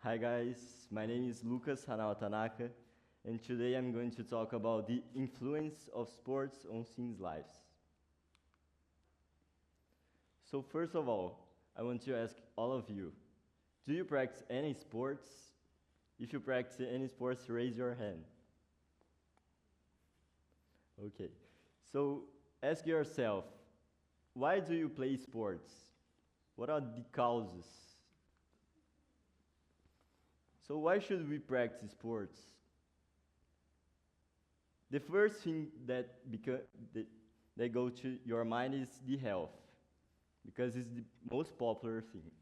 Hi guys, my name is Lucas Hanawa, and today I'm going to talk about the influence of sports on teens' lives. So first of all, I want to ask all of you, do you practice any sports? If you practice any sports, raise your hand. Okay, so ask yourself, why do you play sports? What are the causes? So why should we practice sports? The first thing that go to your mind is the health, because it's the most popular thing.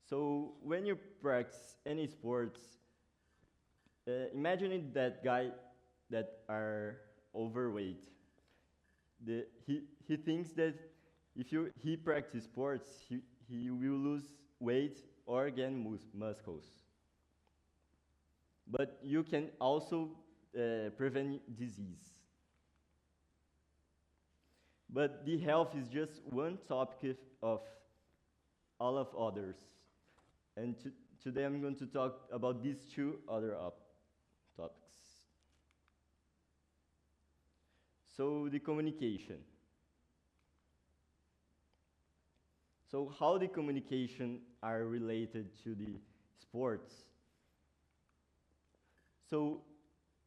So when you practice any sports, imagine that guy that are overweight. He thinks that if he practice sports, he will lose weight or gain muscles. But you can also prevent disease. But the health is just one topic of all of others. And today I'm going to talk about these two other topics. So the communication. So how the communication are related to the sports? So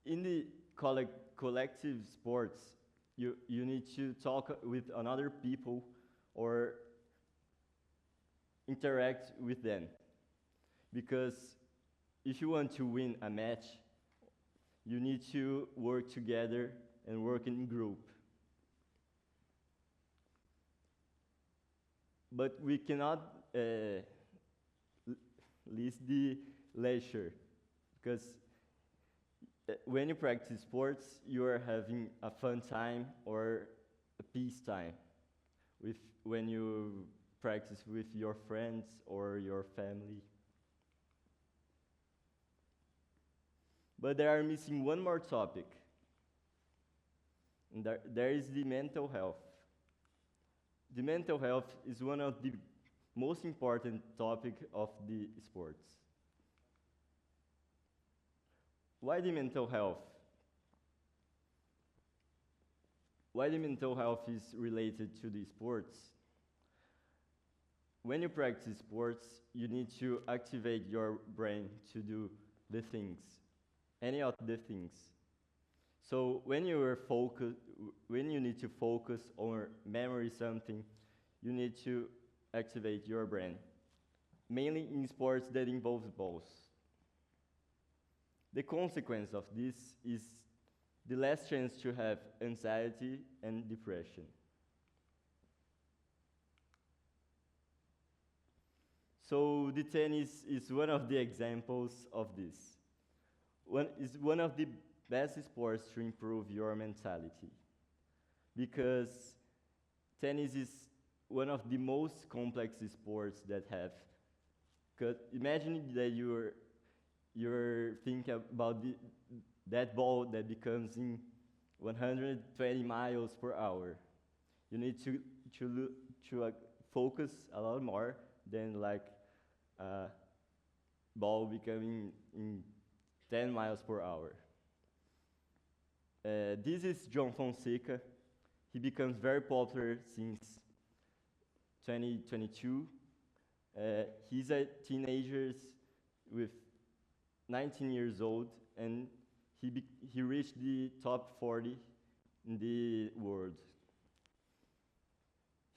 in the collective sports, you need to talk with another people or interact with them. Because if you want to win a match, you need to work together and work in group. But we cannot lose the leisure, because when you practice sports, you are having a fun time or a peace time when you practice with your friends or your family. But they are missing one more topic, and there is the mental health. The mental health is one of the most important topic of the sports. Why the mental health? Why the mental health is related to the sports? When you practice sports, you need to activate your brain to do the things, any of the things. So when you need to focus or memory something, you need to activate your brain, mainly in sports that involve balls. The consequence of this is the less chance to have anxiety and depression. So the tennis is one of the examples of this. It's one of the best sports to improve your mentality, because tennis is one of the most complex sports that have. Because imagine that you're thinking about that ball that becomes in 120 miles per hour. You need to focus a lot more than like a ball becoming in 10 miles per hour. This is John Fonseca. He becomes very popular since 2022. He's a teenager with 19 years old, and he reached the top 40 in the world.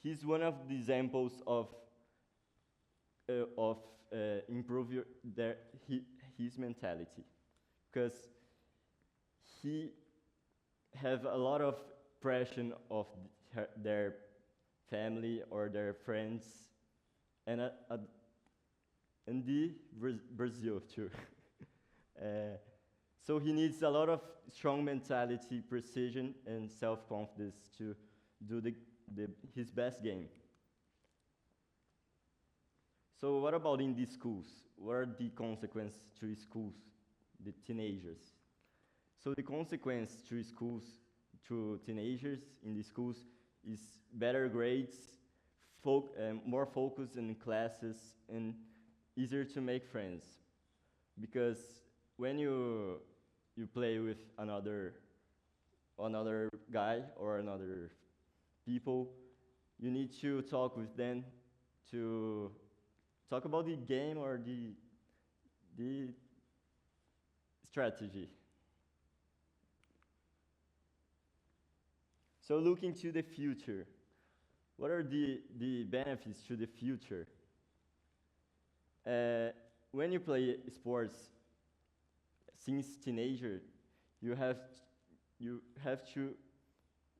He's one of the examples of improve his mentality, because he have a lot of pressure of their family or their friends, and Brazil too. So he needs a lot of strong mentality, precision, and self-confidence to do his best game. So what about in the schools? What are the consequences to schools, the teenagers? So the consequence to schools, to teenagers in the schools, is better grades, more focus in classes, and easier to make friends, because when you play with another guy or another people, you need to talk with them to talk about the game or the strategy. So looking to the future, what are the benefits to the future? Uh, when you play sports since teenager, you have you have to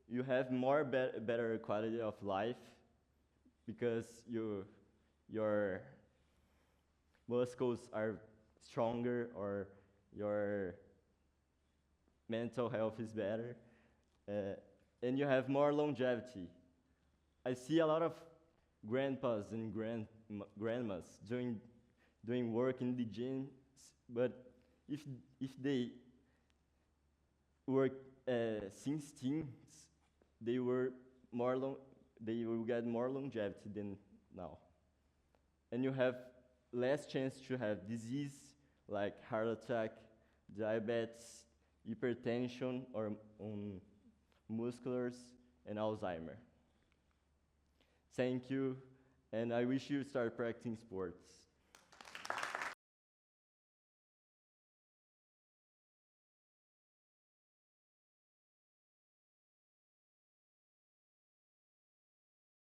you have more better quality of life because your muscles are stronger or your mental health is better, uh, and you have more longevity. I see a lot of grandpas and grandmas doing work in the gym, but if if they work since teens, they were more long, they will get more longevity than now, and you have less chance to have disease like heart attack, diabetes, hypertension, or musculars, and Alzheimer. Thank you, and I wish you start practicing sports.